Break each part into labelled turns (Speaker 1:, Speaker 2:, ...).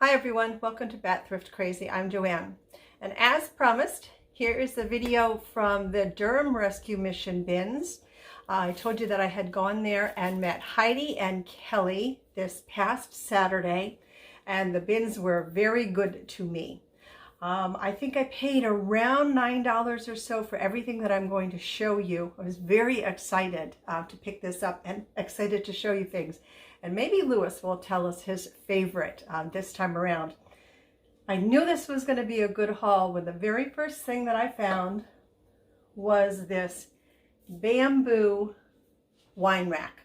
Speaker 1: Hi everyone, welcome to Bat Thrift Crazy. I'm Joanne. And as promised, here is the video from the Durham Rescue Mission Bins. I told you that I had gone there and met Heidi and Kelly this past Saturday, and the bins were very good to me. I think I paid around $9 or so for everything that I'm going to show you. I was very excited to pick this up and excited to show you things. And maybe Lewis will tell us his favorite this time around. I knew this was going to be a good haul when the very first thing that I found was this bamboo wine rack.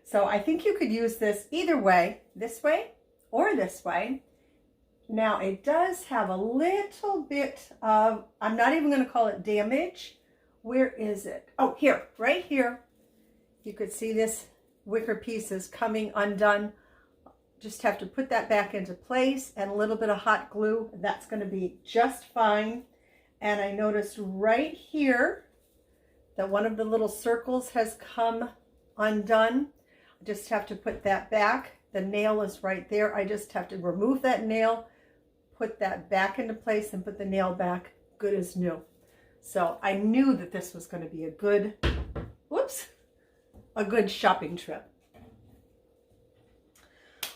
Speaker 1: So I think you could use this either way, this way or this way. Now it does have a little bit of, I'm not even going to call it damage. Where is it? Oh, here, right here. You could see this wicker piece is coming undone. Just have to put that back into place and a little bit of hot glue. That's going to be just fine. And I noticed right here that one of the little circles has come undone. I just have to put that back. The nail is right there. I just have to remove that nail, put that back into place, and put the nail back good as new. So I knew that this was going to be a good, a good shopping trip.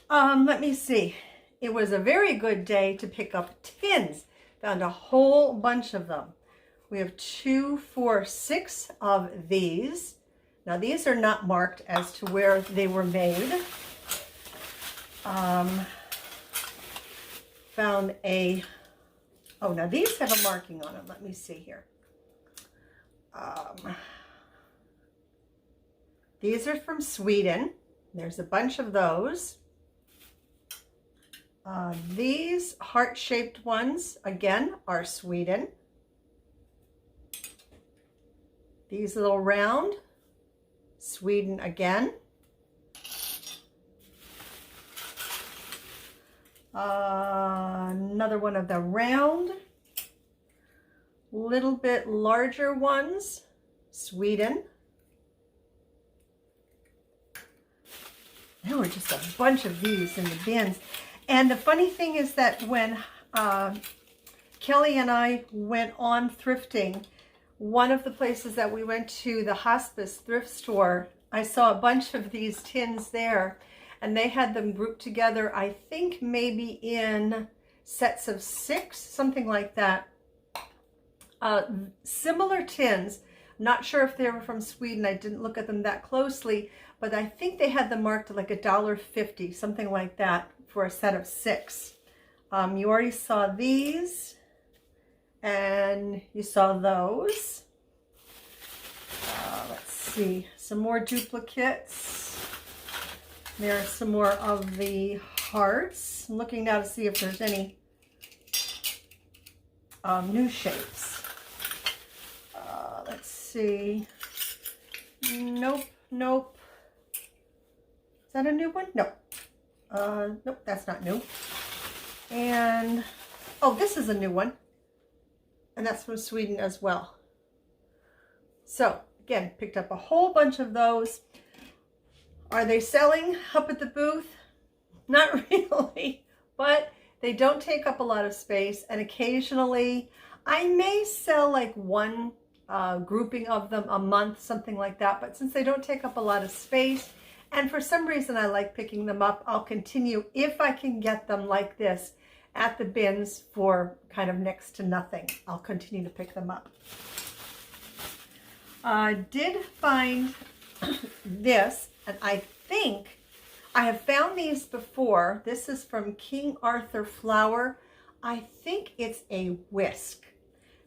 Speaker 1: Let me see. It was a very good day to pick up tins. Found a whole bunch of them. We have 2, 4, 6 of these. Now these are not marked as to where they were made. Found a, oh, now these have a marking on them. Let me see here. These are from Sweden. There's a bunch of those. These heart-shaped ones, again, are Sweden. These little round, Sweden again. Another one of the round, little bit larger ones, Sweden. There were just a bunch of these in the bins. And the funny thing is that when Kelly and I went on thrifting, one of the places that we went to, the hospice thrift store, I saw a bunch of these tins there, and they had them grouped together, I think maybe in sets of 6, something like that. Similar tins. Not sure if they were from Sweden. I didn't look at them that closely, but I think they had them marked like $1.50, something like that, for a set of 6. You already saw these, and you saw those. Let's see, some more duplicates. There are some more of the hearts. I'm looking now to see if there's any new shapes. Let's see. Nope, nope. Is that a new one? No. Nope, that's not new. And, oh, this is a new one. And that's from Sweden as well. So, again, picked up a whole bunch of those. Are they selling up at the booth? Not really, but they don't take up a lot of space. And occasionally, I may sell like one grouping of them a month, something like that. But since they don't take up a lot of space, and for some reason I like picking them up, I'll continue, if I can get them like this at the bins for kind of next to nothing, I'll continue to pick them up. I did find this, and I think I have found these before. This is from King Arthur Flour. I think it's a whisk.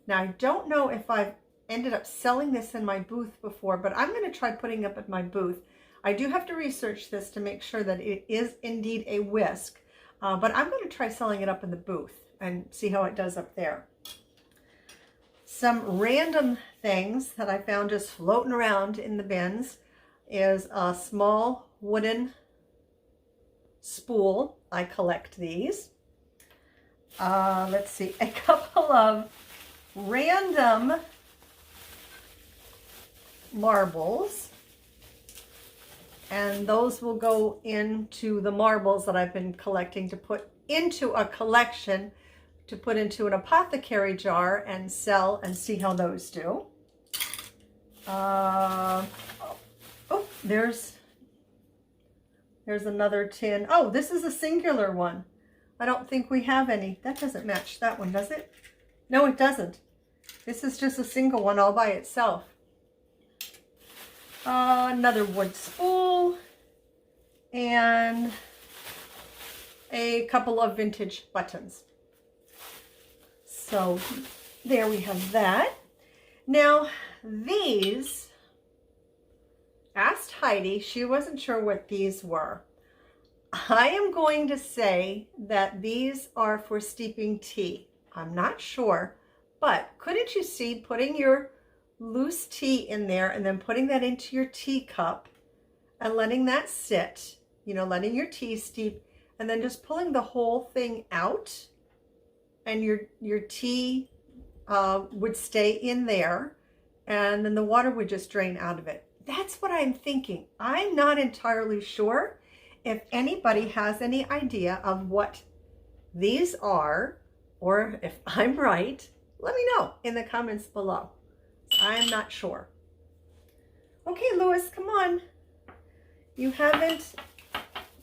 Speaker 1: Now I don't know if I've ended up selling this in my booth before, but I'm going to try putting it up at my booth. I do have to research this to make sure that it is indeed a whisk, but I'm going to try selling it up in the booth and see how it does up there. Some random things that I found just floating around in the bins is a small wooden spool. I collect these. Let's see, a couple of random marbles. And those will go into the marbles that I've been collecting to put into a collection, to put into an apothecary jar and sell and see how those do. Oh, there's another tin. Oh, this is a singular one. I don't think we have any. That doesn't match that one, does it? No, it doesn't. This is just a single one all by itself. Another wood spool and a couple of vintage buttons. So there we have that. Now these, asked Heidi, she wasn't sure what these were. I am going to say that these are for steeping tea. I'm not sure, but couldn't you see putting your loose tea in there and then putting that into your teacup and letting that sit, you know, letting your tea steep, and then just pulling the whole thing out, and your tea would stay in there, and then the water would just drain out of it. That's what I'm thinking. I'm not entirely sure. If anybody has any idea of what these are, or if I'm right, let me know in the comments below. I'm not sure. Okay, Lewis, come on. You haven't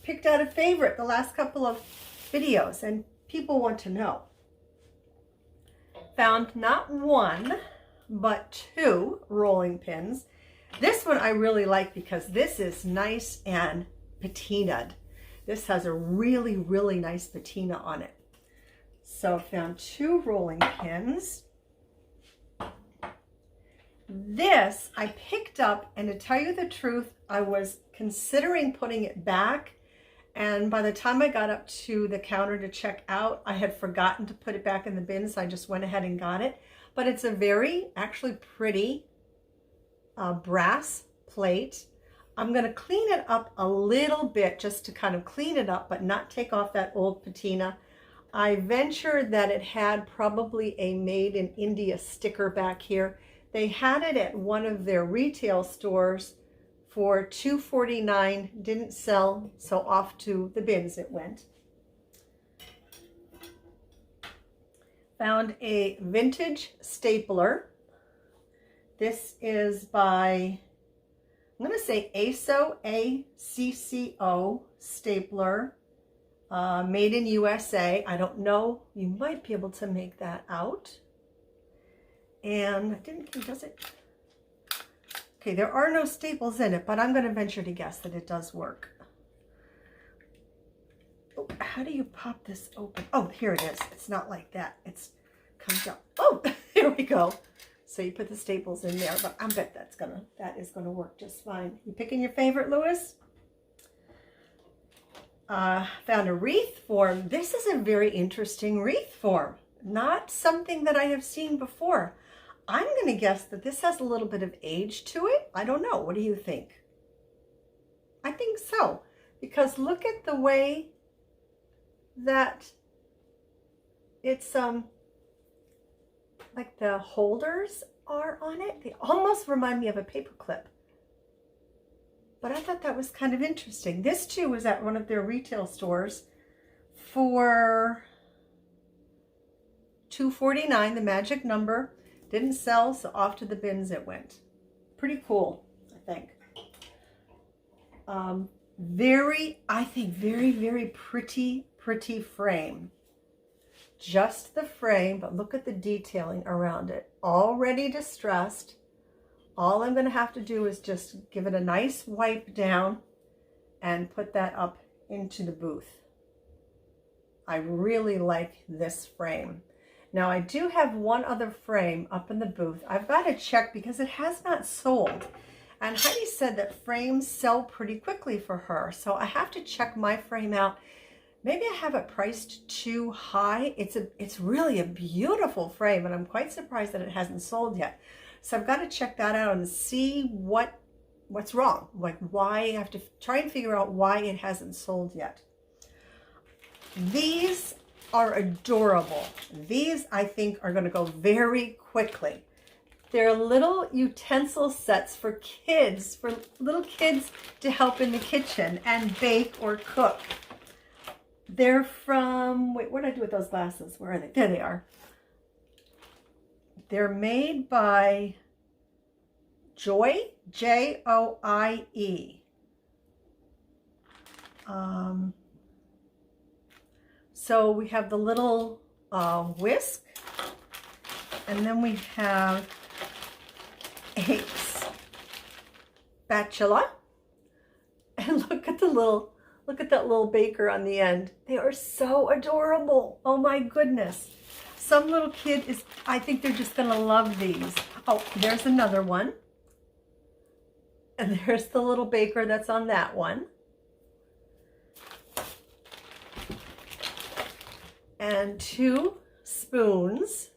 Speaker 1: picked out a favorite the last couple of videos, and people want to know. Found not one, but two rolling pins. This one I really like because this is nice and patinaed. This has a really, really nice patina on it. So I found two rolling pins. This I picked up, and to tell you the truth, I was considering putting it back, and by the time I got up to the counter to check out, I had forgotten to put it back in the bin, so I just went ahead and got it. But it's a very actually pretty brass plate. I'm going to clean it up a little bit just to kind of clean it up, but not take off that old patina. I ventured that it had probably a made in India sticker back here. They had it at one of their retail stores for $2.49, didn't sell, so off to the bins it went. Found a vintage stapler. This is by, I'm going to say ACCO, A-C-C-O stapler, made in USA. I don't know, you might be able to make that out. And I didn't think, does it? Okay, there are no staples in it, but I'm going to venture to guess that it does work. Oh, how do you pop this open? Oh, here it is. It's not like that. It's comes out. Oh, here we go. So you put the staples in there, but I bet that is gonna work just fine. You picking your favorite, Lewis? Found a wreath form. This is a very interesting wreath form. Not something that I have seen before. I'm going to guess that this has a little bit of age to it. I don't know. What do you think? I think so. Because look at the way that it's like the holders are on it. They almost remind me of a paper clip. But I thought that was kind of interesting. This too was at one of their retail stores for $2.49, the magic number. Didn't sell, so off to the bins it went. Pretty cool, I think. I think very, very pretty frame. Just the frame, but look at the detailing around it. Already distressed. All I'm going to have to do is just give it a nice wipe down and put that up into the booth. I really like this frame. Now I do have one other frame up in the booth. I've got to check because it has not sold. And Heidi said that frames sell pretty quickly for her. So I have to check my frame out. Maybe I have it priced too high. It's really a beautiful frame, and I'm quite surprised that it hasn't sold yet. So I've got to check that out and see what's wrong. Like why, I have to try and figure out why it hasn't sold yet. These are adorable. These I think are going to go very quickly. They're little utensil sets for kids, for little kids to help in the kitchen and bake or cook. They're from, wait, what did I do with those glasses? Where are they? There they are. They're made by Joy, J-O-I-E. So we have the little whisk, and then we have a spatula, and look at that little baker on the end. They are so adorable. Oh my goodness. Some little kid is, I think they're just gonna love these. Oh, there's another one. And there's the little baker that's on that one. And 2 spoons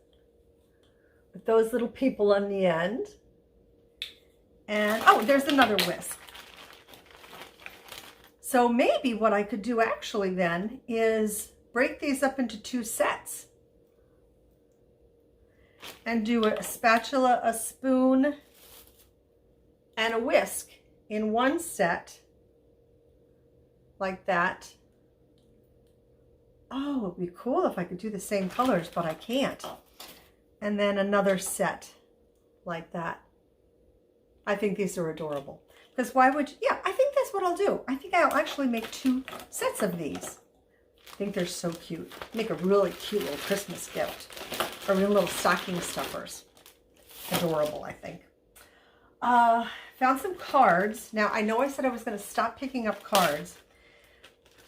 Speaker 1: with those little people on the end. And, oh, there's another whisk. So maybe what I could do actually then is break these up into 2 sets. And do a spatula, a spoon, and a whisk in one set, like that. Oh, it'd be cool if I could do the same colors, but I can't. And then another set like that. I think these are adorable. Because why would you, yeah, I think that's what I'll do. I think I'll actually make 2 sets of these. I think they're so cute. Make a really cute little Christmas gift. Or little stocking stuffers. Adorable, I think. Found some cards. Now, I know I said I was going to stop picking up cards.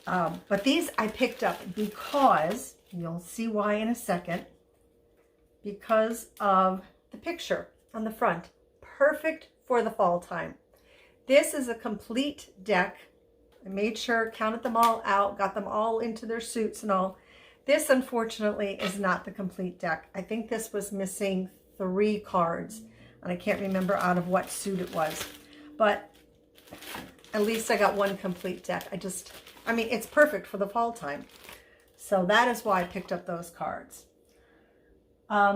Speaker 1: But these I picked up because, you'll see why in a second, because of the picture on the front. Perfect for the fall time. This is a complete deck. I made sure, counted them all out, got them all into their suits and all. This, unfortunately, is not the complete deck. I think this was missing 3 cards, and I can't remember out of what suit it was. But at least I got 1 complete deck. I mean, it's perfect for the fall time. So that is why I picked up those cards.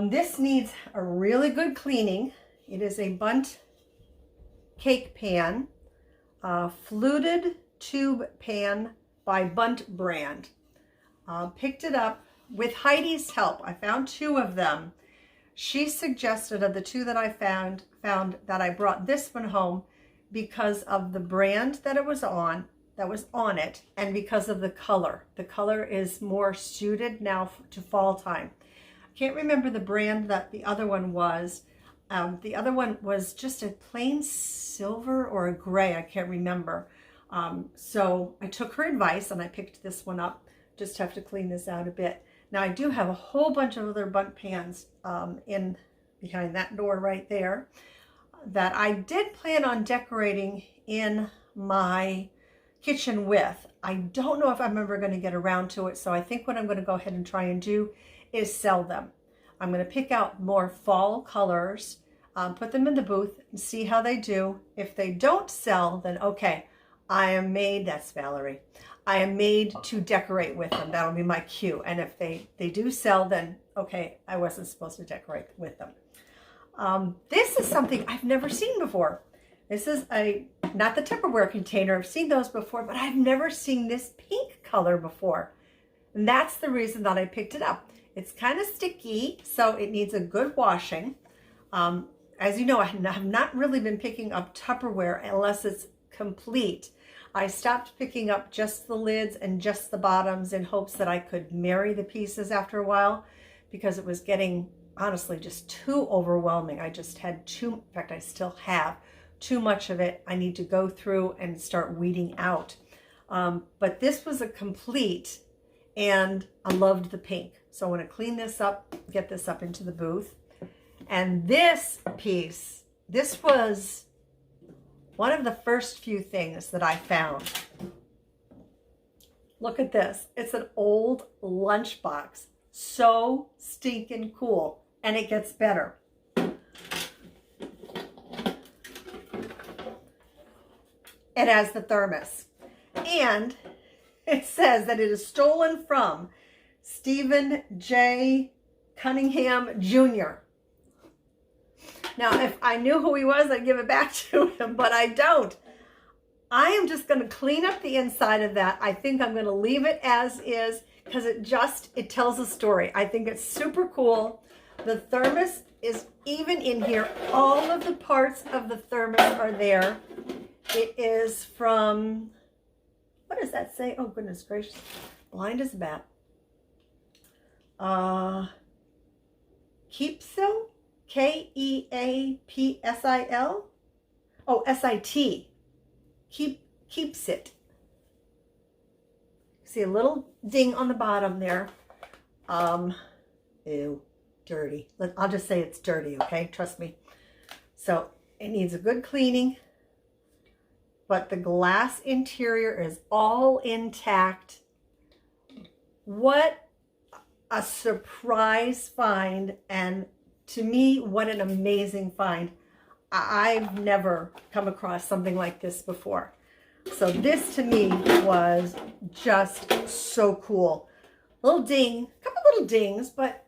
Speaker 1: This needs a really good cleaning. It is a bundt cake pan, fluted tube pan by Bundt brand. Picked it up with Heidi's help. I found 2 of them. She suggested, of the 2 that I found that I brought this one home because of the brand that it was on, it, and because of the color. The color is more suited now to fall time. I can't remember the brand that the other one was. The other one was just a plain silver or a gray, I can't remember. So I took her advice and I picked this one up. Just have to clean this out a bit. Now I do have a whole bunch of other bundt pans in behind that door right there that I did plan on decorating in my kitchen with. I don't know if I'm ever going to get around to it, so I think what I'm going to go ahead and try and do is sell them. I'm going to pick out more fall colors, put them in the booth and see how they do. If they don't sell, then okay, I am made, that's Valerie, I am made to decorate with them. That'll be my cue. And if they do sell, then okay, I wasn't supposed to decorate with them. This is something I've never seen before. This is not the Tupperware container. I've seen those before, but I've never seen this pink color before. And that's the reason that I picked it up. It's kind of sticky, so it needs a good washing. As you know, I have not really been picking up Tupperware unless it's complete. I stopped picking up just the lids and just the bottoms in hopes that I could marry the pieces after a while, because it was getting, honestly, just too overwhelming. I just had in fact, I still have too much of it. I need to go through and start weeding out. But this was a complete, and I loved the pink. So I want to clean this up, get this up into the booth. And this piece, this was one of the first few things that I found. Look at this. It's an old lunchbox. So stinking cool. And it gets better. It has the thermos. And it says that it is stolen from Stephen J. Cunningham Jr. Now, if I knew who he was, I'd give it back to him, but I don't. I am just going to clean up the inside of that. I think I'm going to leave it as is because it tells a story. I think it's super cool. The thermos is even in here. All of the parts of the thermos are there. It is from, what does that say? Oh, goodness gracious. Blind as a bat. Keepsil? Keapsil? Oh, S-I-T. Keeps it. See a little ding on the bottom there. Ew, dirty. I'll just say it's dirty, okay? Trust me. So it needs a good cleaning, but the glass interior is all intact. What a surprise find, and to me, what an amazing find. I've never come across something like this before. So this to me was just so cool. Little ding, a couple little dings, but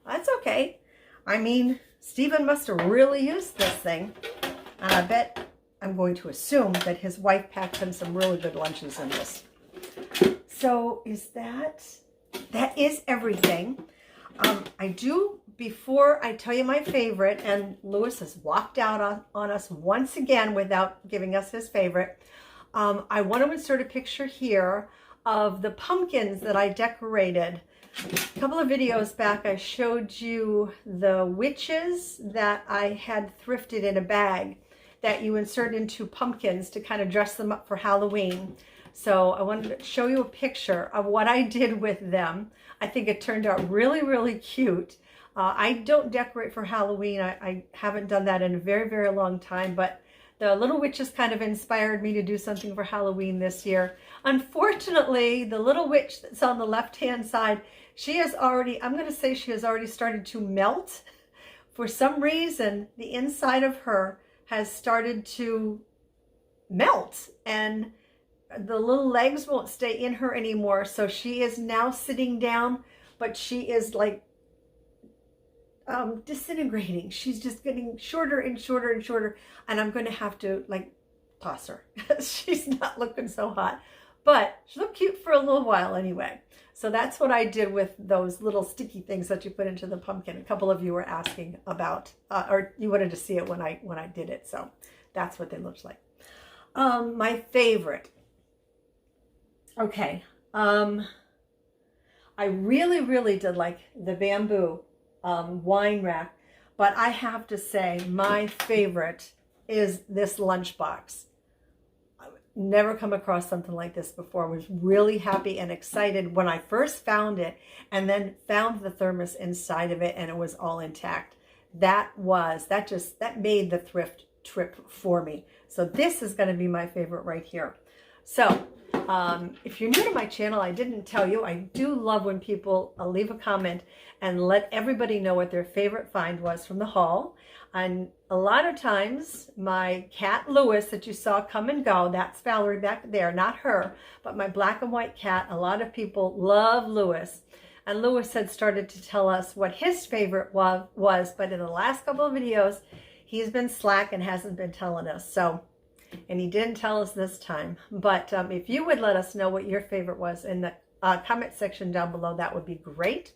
Speaker 1: that's okay. I mean, Stephen must have really used this thing. And I bet, I'm going to assume that his wife packed him some really good lunches in this. So that is everything. I do, before I tell you my favorite, and Lewis has walked out on us once again without giving us his favorite, I want to insert a picture here of the pumpkins that I decorated. A couple of videos back, I showed you the witches that I had thrifted in a bag that you insert into pumpkins to kind of dress them up for Halloween. So I wanted to show you a picture of what I did with them. I think it turned out really, really cute. I don't decorate for Halloween. I haven't done that in a very, very long time, but the little witches kind of inspired me to do something for Halloween this year. Unfortunately, the little witch that's on the left-hand side, she has already, I'm going to say she has already started to melt. For some reason, the inside of her has started to melt, and the little legs won't stay in her anymore. So she is now sitting down, but she is like disintegrating. She's just getting shorter and shorter and shorter, and I'm going to have to like toss her. She's not looking so hot, but she looked cute for a little while anyway. So that's what I did with those little sticky things that you put into the pumpkin. A couple of you were asking about, or you wanted to see it when I did it. So that's what they looked like. My favorite. Okay. I really, really did like the bamboo wine rack, but I have to say my favorite is this lunchbox. I've never come across something like this before. I was really happy and excited when I first found it, and then found the thermos inside of it and it was all intact. That made the thrift trip for me. So this is going to be my favorite right here. So if you're new to my channel, I didn't tell you, I do love when people leave a comment and let everybody know what their favorite find was from the haul. And a lot of times, my cat Lewis that you saw come and go, that's Valerie back there, not her, but my black and white cat. A lot of people love Lewis. And Lewis had started to tell us what his favorite was, but in the last couple of videos, he's been slack and hasn't been telling us. So, and he didn't tell us this time. But if you would let us know what your favorite was in the comment section down below, that would be great.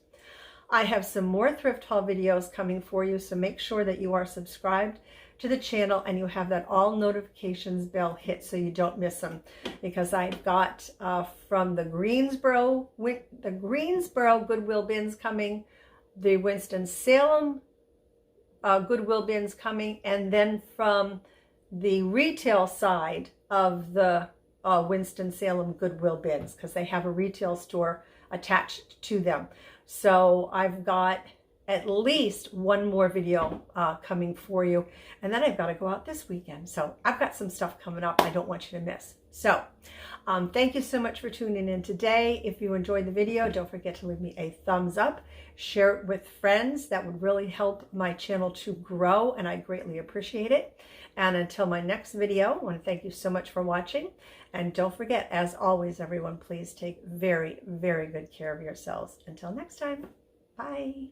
Speaker 1: I have some more thrift haul videos coming for you, so make sure that you are subscribed to the channel and you have that all notifications bell hit so you don't miss them. Because I've got from the Greensboro Goodwill bins coming, the Winston-Salem Goodwill bins coming, and then from the retail side of the Winston-Salem Goodwill bins, because they have a retail store attached to them. So I've got at least one more video coming for you, and then I've got to go out this weekend. So I've got some stuff coming up I don't want you to miss. So thank you so much for tuning in today. If you enjoyed the video, don't forget to leave me a thumbs up, share it with friends. That would really help my channel to grow, and I greatly appreciate it. And until my next video, I want to thank you so much for watching. And don't forget, as always, everyone, please take very, very good care of yourselves. Until next time, bye.